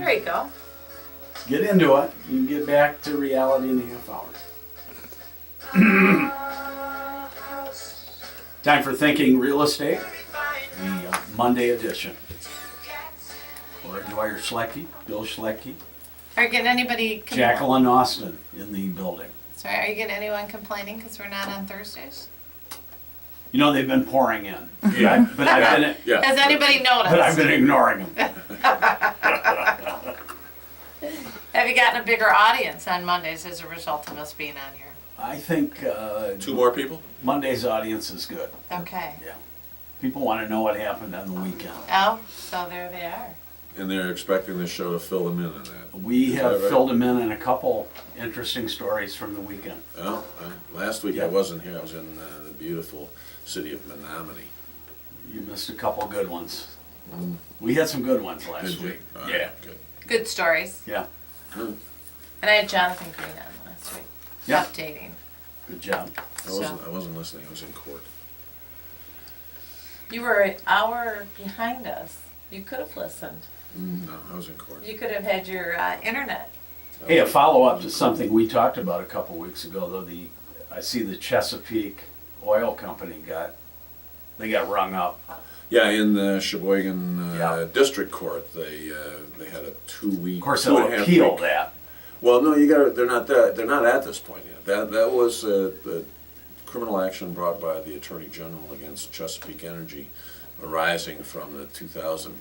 There you go. get into it. You can get back to reality in a half hour. Time for Thinking Real Estate, the Monday edition. Laura Dwyer Schlecke, Bill Schlecke, Are you getting anybody? Jacqueline Austin in the building. Sorry, are you getting anyone complaining because we're not on Thursdays? You know, they've been pouring in. Yeah. But I've been, Has anybody noticed? but I've been ignoring them. Have you gotten a bigger audience on Mondays as a result of us being on here? I think 2 more people? Monday's audience is good. Okay. Yeah. People want to know what happened on the weekend. Oh, so there they are. And they're expecting the show to fill them in on that. We Is have that right? filled them in a couple interesting stories from the weekend. Well, last week I Yep. wasn't here. I was in the beautiful city of Menominee. You missed a couple good ones. We had some good ones last Did you? week. All Yeah. right, good. Good stories. Yeah. Good. And I had Jonathan Green on last week. Yeah. Updating. Good job. I wasn't listening. I was in court. You were an hour behind us. You could have listened. No, I was in court. You could have had your internet. Hey, a follow-up to something we talked about a couple weeks ago, though. I see the Chesapeake Oil Company got rung up. Yeah, in the Sheboygan Yeah. District Court, they had a 2-week. Of course, they'll appeal that. Well, no, they're not at this point yet. That was the criminal action brought by the Attorney General against Chesapeake Energy, arising from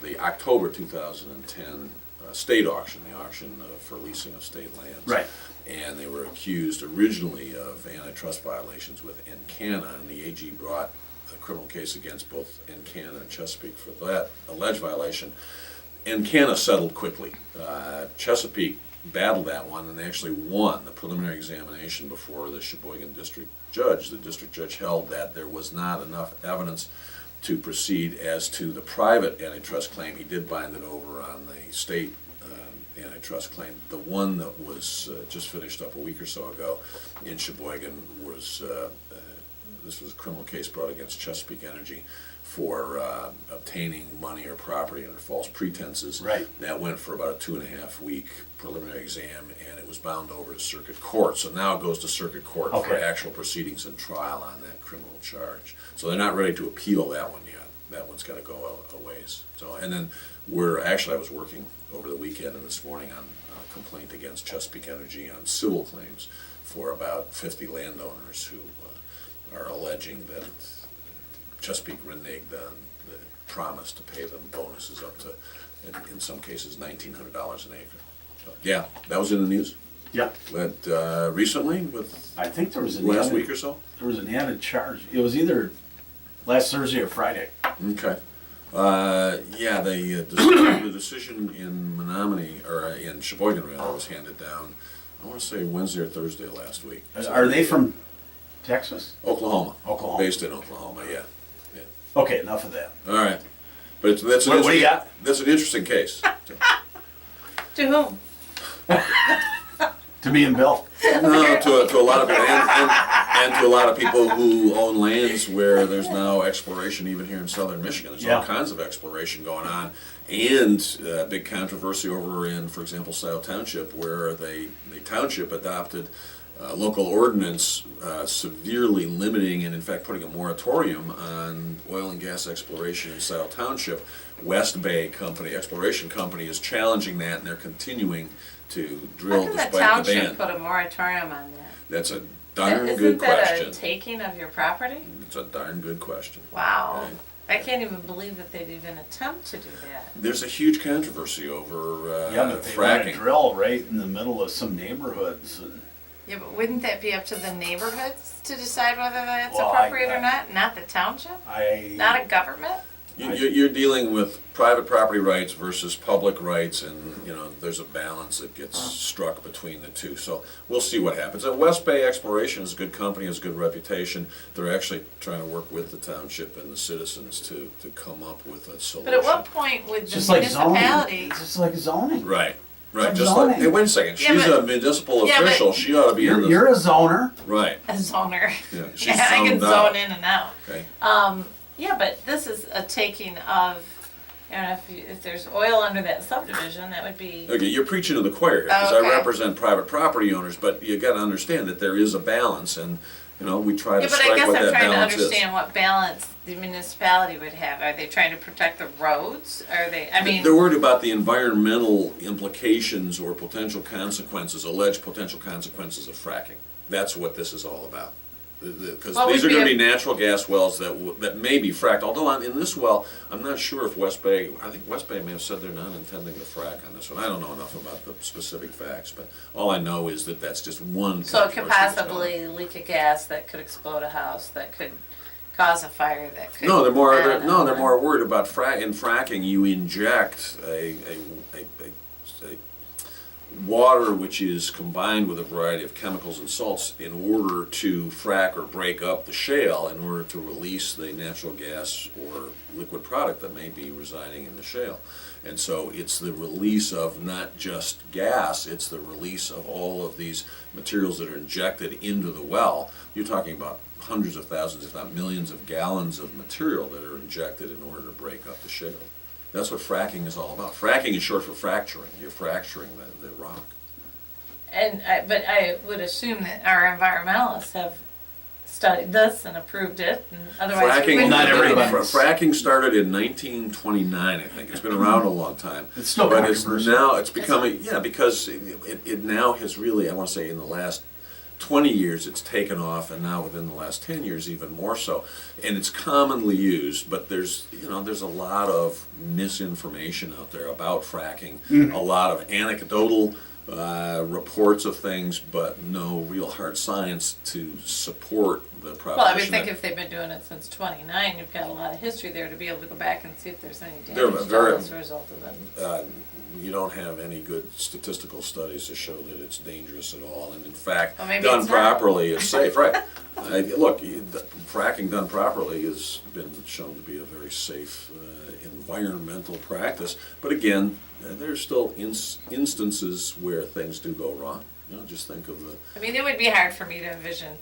the October 2010 state auction, the auction for leasing of state lands. Right. And they were accused originally of antitrust violations with Encana, and the AG brought a criminal case against both Encana and Chesapeake for that alleged violation. Encana settled quickly. Chesapeake battled that one, and they actually won the preliminary examination before the Sheboygan District Judge. The district judge held that there was not enough evidence to proceed as to the private antitrust claim. He did bind it over on the state antitrust claim. The one that was just finished up a week or so ago in Sheboygan was, this was a criminal case brought against Chesapeake Energy for obtaining money or property under false pretenses. Right. That went for about a 2.5-week preliminary exam, and it was bound over to circuit court. So now it goes to circuit court for Okay. actual proceedings and trial on that criminal charge. So they're not ready to appeal that one yet. That one's got to go a ways. So, and then I was working over the weekend and this morning on a complaint against Chesapeake Energy on civil claims for about 50 landowners who are alleging that Chesapeake reneged on the promise to pay them bonuses up to, in some cases, $1,900 an acre. So, yeah, that was in the news. Yeah. But recently, with I think there was an last added, week or so. There was an added charge. It was either last Thursday or Friday. Okay. Yeah, the decision in Menominee, or in Sheboygan rather, was handed down, I want to say Wednesday or Thursday last week. Are they from Texas? Oklahoma. Oklahoma. Based in Oklahoma, yeah. Okay, enough of that. All right. But that's What do you got? That's an interesting case. To whom? To me and Bill. No, to a lot of people, and to a lot of people who own lands where there's now exploration, even here in southern Michigan. There's all Yeah. kinds of exploration going on, and big controversy over in, for example, Scioto Township, where the township adopted local ordinance severely limiting and, in fact, putting a moratorium on oil and gas exploration in Scioto Township. West Bay Company, exploration company, is challenging that, and they're continuing to drill How can despite the the township ban. put a moratorium on that? That's a darn Isn't good that question. a taking of your property? It's a darn good question. Wow. Right. I can't even believe that they'd even attempt to do that. There's a huge controversy over Yeah, but they want to fracking. drill right in the middle of some neighborhoods. And, Yeah, but wouldn't that be up to the neighborhoods to decide whether that's Well, appropriate or not? Not the township? Not a government? You're dealing with private property rights versus public rights, and there's a balance that gets struck between the two. So we'll see what happens. West Bay Exploration is a good company, has a good reputation. They're actually trying to work with the township and the citizens to come up with a solution. But at what point would the just like zoning. municipality... It's just like zoning. Right. Like Just like, zoning. hey, wait a second. Yeah, She's but- a municipal Yeah, but- official. She ought to be in the You're a zoner. right. A zoner. Yeah, she's Yeah, I can zoned out. zone in and out. Okay. Yeah, but this is a taking of And if there's oil under that subdivision, that would be, Okay, you're preaching to the choir here, because Oh, okay. I represent private property owners, but you gotta understand that there is a balance, and, you know, we try yeah, to but I strike guess what I'm that trying to balance is. understand what balance the municipality would have. Are they trying to protect the roads? Are they, I mean, They're worried about the environmental implications or potential consequences, alleged potential consequences of fracking. That's what this is all about. Because What these would are gonna be be natural gas wells that may be fracked, although in this well, I'm not sure if West Bay, I think West Bay may have said they're not intending to frack on this one. I don't know enough about the specific facts, but all I know is that that's just one so it could controversy that's going on. possibly leak a gas that could explode a house, that could cause a fire, that could. No, they're more, I don't know. they're more worried about in fracking, you inject a water which is combined with a variety of chemicals and salts in order to frack or break up the shale in order to release the natural gas or liquid product that may be residing in the shale. And so it's the release of not just gas, it's the release of all of these materials that are injected into the well. You're talking about hundreds of thousands, if not millions of gallons of material that are injected in order to break up the shale. That's what fracking is all about. Fracking is short for fracturing. You're fracturing the rock. But I would assume that our environmentalists have studied this and approved it, and otherwise we Fracking, wouldn't Not be doing everybody. it. fracking started in 1929, I think. It's been around a long time. It's still But it's controversial. now, it's becoming, yeah, because it now has really, I want to say in the last 20 years it's taken off, and now within the last 10 years even more so. And it's commonly used, but there's a lot of misinformation out there about fracking, a lot of anecdotal reports of things, but no real hard science to support the proposition. Well, I would think that- if they've been doing it since '29, you've got a lot of history there to be able to go back and see if there's any They're damage very- done as a result of it. You don't have any good statistical studies to show that it's dangerous at all, and in fact, Well, maybe done it's not. properly, it's safe, right? Look, fracking done properly has been shown to be a very safe environmental practice, but again, there's still instances where things do go wrong. Just think of the, I mean, it would be hard for me to envision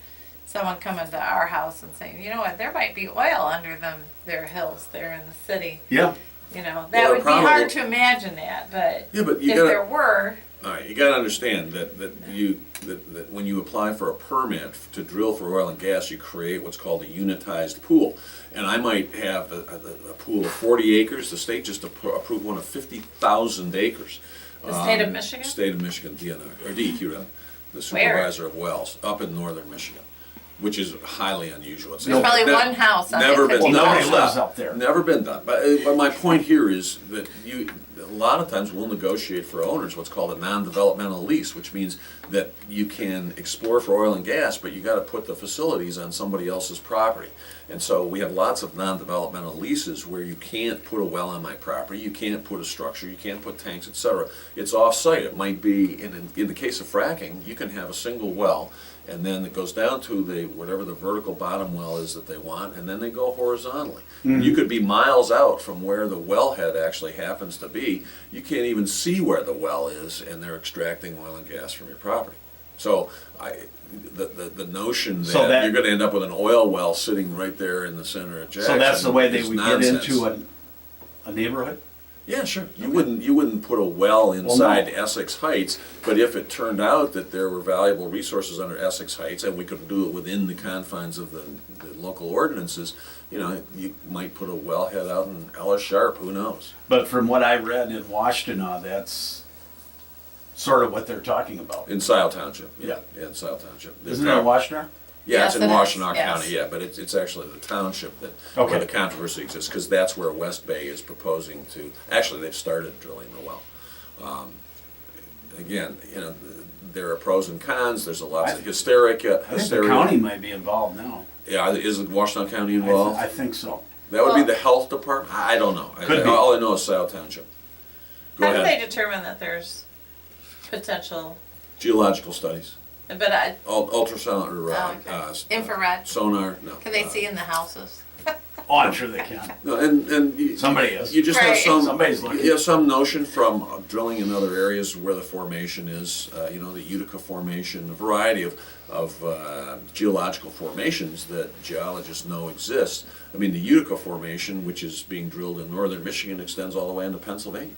someone coming to our house and saying, you know what, there might be oil under their hills there in the city. Yeah. You know, that Well, would be probably- hard to imagine that, but Yeah, but you if gotta- there were, all right, you gotta understand that when you apply for a permit to drill for oil and gas, you create what's called a unitized pool. And I might have a pool of 40 acres, the state just approved one of 50,000 acres. the state of Michigan? State of Michigan, DNR, or DEQ, rather, the supervisor of wells, up in northern Michigan, which is highly unusual. It's There's probably one house on never it. been Well, done. nobody lives up there. Never been done. But my point here is that a lot of times we'll negotiate for owners what's called a non-developmental lease, which means that you can explore for oil and gas, but you got to put the facilities on somebody else's property. And so we have lots of non-developmental leases where you can't put a well on my property, you can't put a structure, you can't put tanks, etc. It's off-site. It might be, in the case of fracking, you can have a single well, and then it goes down to whatever the vertical bottom well is that they want, and then they go horizontally. And you could be miles out from where the wellhead actually happens to be. You can't even see where the well is, and they're extracting oil and gas from your property. So the notion So that that- you're going to end up with an oil well sitting right there in the center of Jackson So that's the way they is would nonsense. get into a neighborhood? Yeah, sure. You wouldn't put a well inside Essex Heights, but if it turned out that there were valuable resources under Essex Heights and we could do it within the confines of the local ordinances, you might put a wellhead out in Ellis Sharp, who knows? But from what I read in Washtenaw, that's sort of what they're talking about. In Scioto Township. Yeah. In Scioto Township. Isn't it Washtenaw? Yeah, Yes, it's in it is, Washtenaw yes. County, yeah, but it's actually the township where Okay. the controversy exists, because that's where West Bay is proposing to, actually, they've started drilling the well. Again, there are pros and cons, there's a lot of hysteria. I think the county might be involved now. Yeah, isn't Washtenaw County I involved? think so. That would be Well- the health department? I don't know. Could be. All I know is Scioto Township. Go How do they ahead. determine that there's potential, Geological studies, but ultrasound or Oh, okay. Infrared. sonar, no. Can they see in the houses? Oh, I'm sure they can. No, and Somebody is. you just have Right. some, Somebody's looking. you have some notion from drilling in other areas where the formation is, the Utica Formation, a variety of geological formations that geologists know exist. I mean, the Utica Formation, which is being drilled in northern Michigan, extends all the way into Pennsylvania.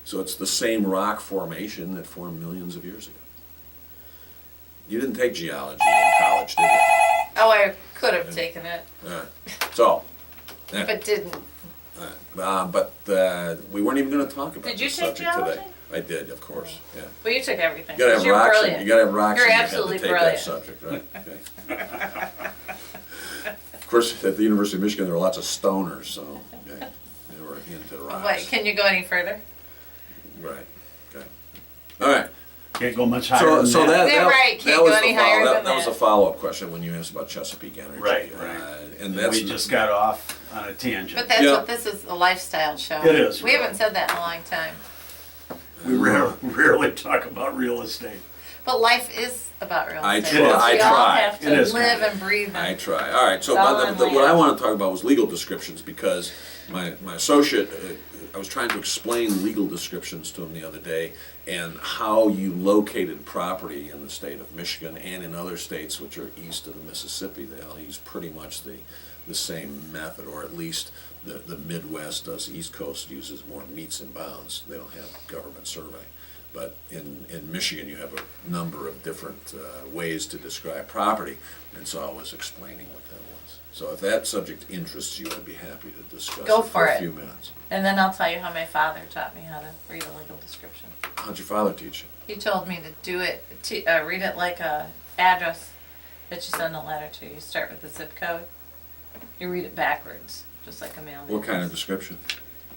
So it's the same rock formation that formed millions of years ago. You didn't take geology in college, did you? Oh, I could have taken it, So, yeah. but didn't. But we weren't even going to talk about Did you this take subject today. geology? I did, of course. Yeah. Well, you took everything. You gotta have You're rocks. brilliant. You gotta have rocks. You're in your head absolutely to take brilliant. that subject, right? Okay. Of course, at the University of Michigan, there were lots of stoners, so okay, they were into rocks. Wait, can you go any further? Right. Okay. All right. Can't go much higher than So that. Yeah, right, can't was go the any higher follow- than that was that. a follow-up question when you asked about Chesapeake Energy. Right. And that's We just got off on a tangent. But that's Yeah. what this is, a lifestyle show. It is, We really. haven't said that in a long time. We rarely talk about real estate. But life is about real I estate. try- I We all try. have It to is live kind of. and breathe. I And try. All right. So It's all in what I land. want to talk about was legal descriptions because my associate, I was trying to explain legal descriptions to him the other day and how you located property in the state of Michigan and in other states which are east of the Mississippi. They all use pretty much the same method, or at least the Midwest does. The East Coast uses more meets and bounds. They don't have government survey. But in Michigan, you have a number of different ways to describe property, and so I was explaining what that was. So if that subject interests you, I'd be happy to discuss Go it for a it. few minutes. and then I'll tell you how my father taught me how to read a legal description. How'd your father teach you? He told me to do it, read it like a address that you send a letter to. You start with the zip code. You read it backwards, just like a mail. What kind of description?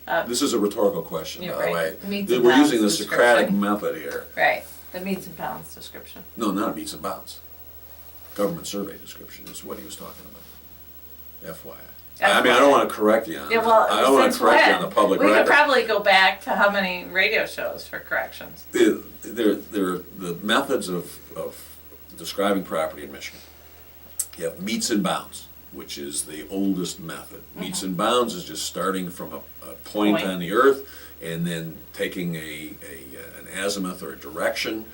Uh, This is a rhetorical question, you're by the way. right. Meets and We're bounds using the Socratic description. method here. Right, the meets and bounds description. No, not a meets and bounds. Government survey description is what he was talking about. FYI. I mean, I don't want to correct you on Yeah, that. well, I don't want since to correct you when? on the public We record. could probably go back to how many radio shows for corrections. There are the methods of describing property in Michigan. You have meets and bounds, which is the oldest method. Meets and bounds is just starting from a point Point. on the earth and then taking an azimuth or a direction,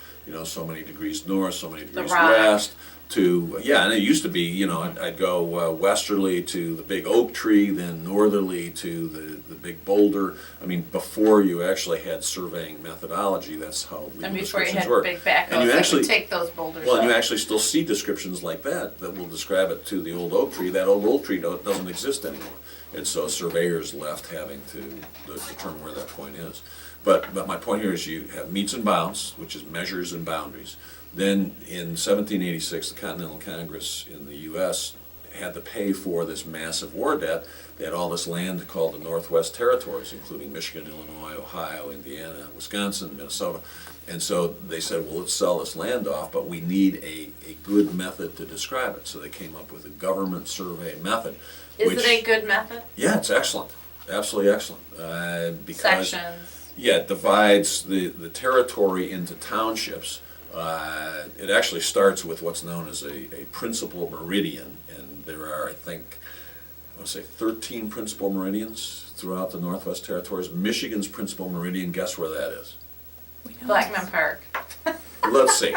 so many degrees north, so many degrees rock. west, to, and it used to be, I'd go westerly to the big oak tree, then northerly to the big boulder. I mean, before you actually had surveying methodology, that's how legal And before you descriptions had work. big And backhoes you that actually- would take those boulders Well, and you up. actually still see descriptions like that will describe it to the old oak tree. That old oak tree doesn't exist anymore. And so surveyors left having to determine where that point is. But my point here is you have meets and bounds, which is measures and boundaries. Then in 1786, the Continental Congress in the U.S. had to pay for this massive war debt. They had all this land called the Northwest Territories, including Michigan, Illinois, Ohio, Indiana, Wisconsin, Minnesota. And so they said, well, let's sell this land off, but we need a good method to describe it. So they came up with a government survey method. Is it a good method? Yeah, it's excellent. Absolutely excellent. Because Sections. yeah, it divides the territory into townships. It actually starts with what's known as a principal meridian, and there are, I think, I want to say 13 principal meridians throughout the Northwest Territories. Michigan's principal meridian, guess where that is? Blackman Park. Let's see.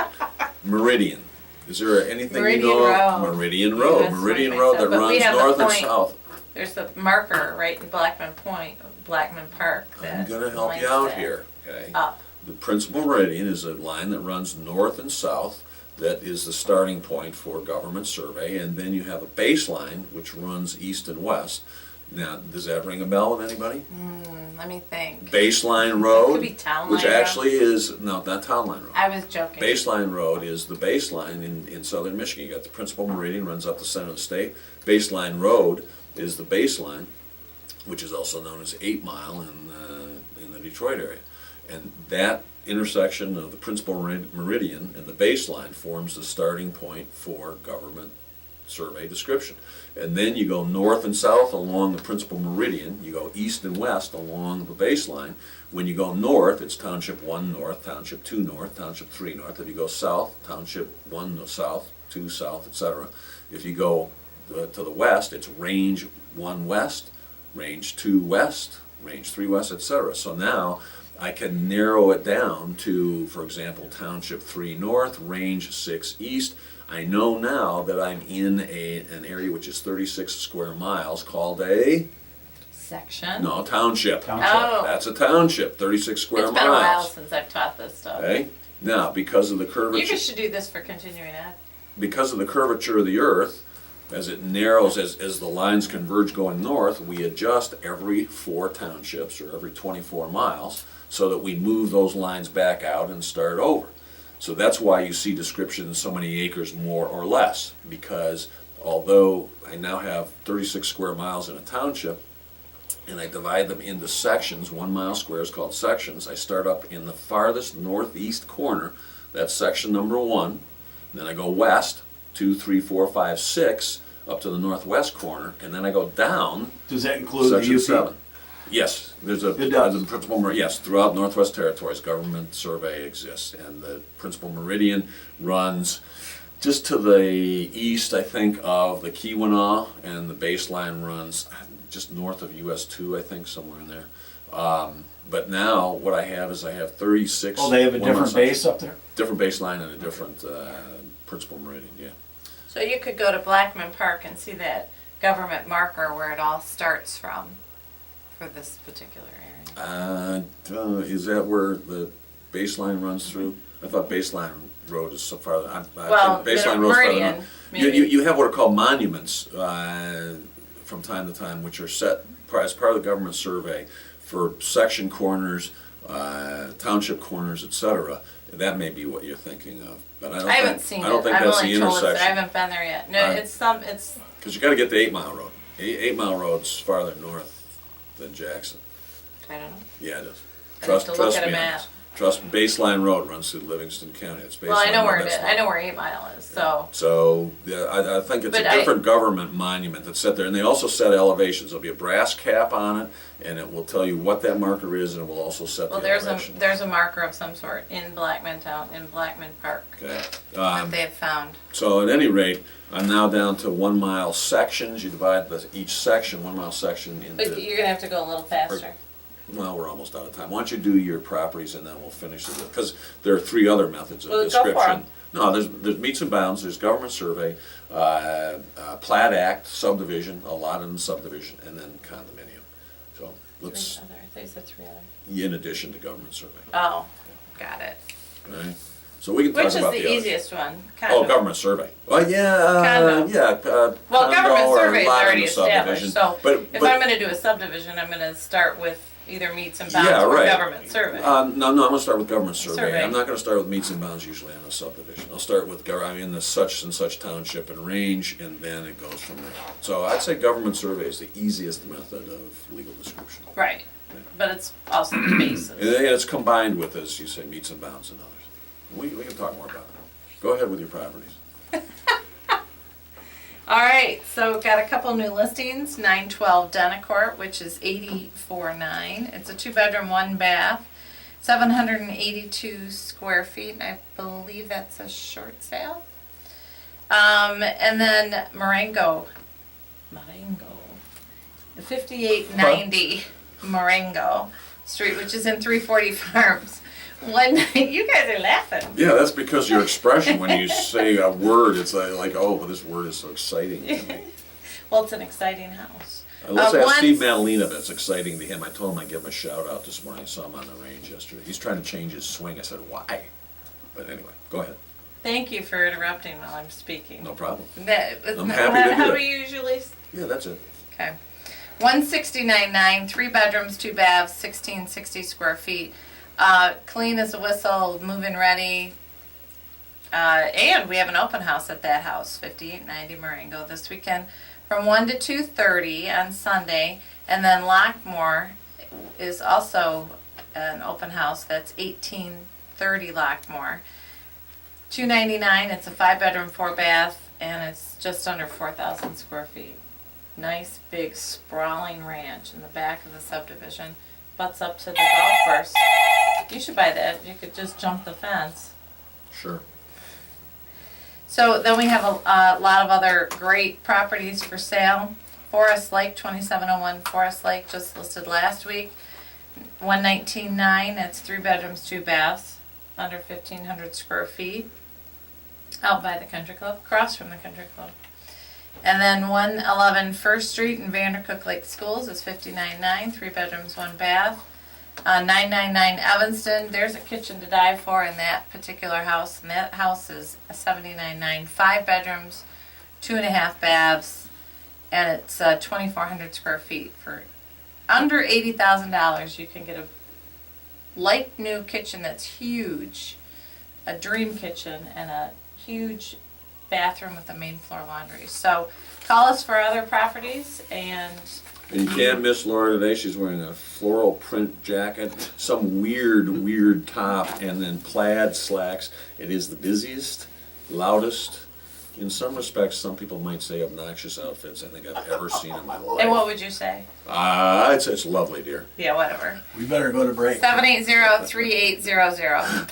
Meridian. Is there anything Meridian you know of? Road. Meridian Road. That's Meridian what I Road said, that but we runs have the north and point. south. There's the marker right in Blackman Point, Blackman Park. I'm that going to help you links out that here, okay? Up. The principal meridian is a line that runs north and south that is the starting point for government survey, and then you have a baseline which runs east and west. Now, does that ring a bell with anybody? Let me think. Baseline Road, Could be Town which Line Road. actually is, no, not Town Line Road. I was joking. Baseline Road is the baseline in southern Michigan. You got the principal meridian, runs up the center of the state. Baseline Road is the baseline, which is also known as 8 Mile in the Detroit area. And that intersection of the principal meridian and the baseline forms the starting point for government survey description. And then you go north and south along the principal meridian. You go east and west along the baseline. When you go north, it's Township 1 north, Township 2 north, Township 3 north. If you go south, Township 1 south, 2 south, etc. If you go to the west, it's range 1 west, range 2 west, range 3 west, etc. So now I can narrow it down to, for example, Township 3 north, range 6 east. I know now that I'm in an area which is 36 square miles called a, Section. no, township. Township. Oh. That's a township, 36 square It's miles. been a while since I've taught this stuff. Okay? Now, because of the You curvature, guys should do this for continuing ed. because of the curvature of the earth, as it narrows, as the lines converge going north, we adjust every 4 townships or every 24 miles so that we move those lines back out and start over. So that's why you see descriptions so many acres more or less, because although I now have 36 square miles in a township, and I divide them into sections, 1 mile square is called sections, I start up in the farthest northeast corner, that's section number 1, then I go west, 2, 3, 4, 5, 6, up to the northwest corner, and then I go down Does that include the section UP? 7. Yes, there's a, It does. the principal, yes, throughout Northwest Territories, government survey exists, and the principal meridian runs just to the east, I think, of the Keweenaw, and the baseline runs just north of US 2, I think, somewhere in there. But now, what I have is I have 36. Oh, they have a 1 mile different sections. base up there? Different baseline and a different principal meridian, yeah. So you could go to Blackman Park and see that government marker where it all starts from for this particular area. Is that where the baseline runs through? I thought Baseline Road is so far. Well, Baseline the Road's farther Meridian, north. maybe. You have what are called monuments from time to time, which are set as part of the government survey for section corners, township corners, etc. That may be what you're thinking of, but I don't. I haven't think, seen I don't it. think I've that's only the told us that I intersection. haven't been there yet. No, Right. it's Because you got to get the 8 Mile Road. 8 Mile Road's farther north than Jackson. I don't know. Yeah, it is. I'd have to look Trust at a me on map. this. Trust, Baseline Road runs through Livingston County. It's Baseline Well, I know Road, where it that's is. not- I know where 8 Mile is. So So, yeah, I think it's But a different government monument that's set there, and they also set elevations. There'll be a brass cap on it, and it will tell you what that marker is, and it will also set well, the there's elevation. there's a marker of some sort in Blackman Town in Blackman Park Okay. that they have found. So at any rate, I'm now down to 1 mile sections. You divide each section, 1 mile section But into, you're gonna have to go a little faster. well, we're almost out of time. Why don't you do your properties and then we'll finish it, because there are 3 other methods of Well, go for description. 'em. No, there's meets and bounds, there's government survey, plat act, subdivision, a lot in subdivision, and then condominium. So let's, Three other. I thought you said 3 other. in addition to government survey, Oh, got it. right? So we can Which talk is about the the other. easiest one? Oh, Condo. government survey. Well, yeah, Condo. yeah. Well, condo government or survey is lot in already the established, subdivision. so But- if but- I'm gonna do a subdivision, I'm gonna start with either meets and bounds Yeah, or right. government survey. No, I'm gonna start with government survey. Survey. I'm not gonna start with meets and bounds usually on a subdivision. I'll start with, I'm in the such and such township and range, and then it goes from there. So I'd say government survey is the easiest method of legal description. Right, but it's also the basis. And it's combined with, as you say, meets and bounds and others. We can talk more about it. Go ahead with your properties. All right, so we've got a couple new listings. 912 Delacourt, which is 84.9. It's a 2-bedroom, 1-bath, 782 square feet. And I believe that's a short sale. And then Marengo, 5890 Marengo Street, which is in 340 Farms. You guys are laughing. Yeah, that's because your expression when you say a word, it's like, oh, well, this word is so exciting to me. Well, it's an exciting house. Let's ask once- Steve Madalena if it's exciting to him. I told him I'd give him a shout out this morning. I saw him on the range yesterday. He's trying to change his swing. I said, why? But anyway, go ahead. Thank you for interrupting while I'm speaking. No problem. I'm happy to do How it. do we usually? Yeah, that's it. Okay. 169.9, 3 bedrooms, 2 baths, 1660 square feet. Clean as a whistle, move-in ready. And we have an open house at that house, 5890 Marengo, this weekend from 1 to 2:30 on Sunday. And then Lockmore is also an open house. That's 1830 Lockmore. $299. It's a 5-bedroom, 4-bath, and it's just under 4,000 square feet. Nice, big, sprawling ranch in the back of the subdivision. Butts up to the golf course. You should buy that. You could just jump the fence. Sure. So then we have a lot of other great properties for sale. Forest Lake, 2701 Forest Lake, just listed last week. 119.9, it's 3 bedrooms, 2 baths, under 1,500 square feet. Out by the country club, across from the country club. And then 111 First Street in Vandercook Lake Schools is 59.9, 3 bedrooms, 1 bath. 999 Evanston, there's a kitchen to die for in that particular house, and that house is a 79.9, 5 bedrooms, 2.5 baths, and it's 2,400 square feet. For under $80,000, you can get a like new kitchen that's huge, a dream kitchen, and a huge bathroom with a main floor laundry. So call us for other properties, and And you can't miss Laura today. She's wearing a floral print jacket, some weird top, and then plaid slacks. It is the busiest, loudest, in some respects, some people might say obnoxious outfits I think I've ever seen in my life. and what would you say? It's lovely, dear. Yeah, whatever. We better go to break. 780-3800.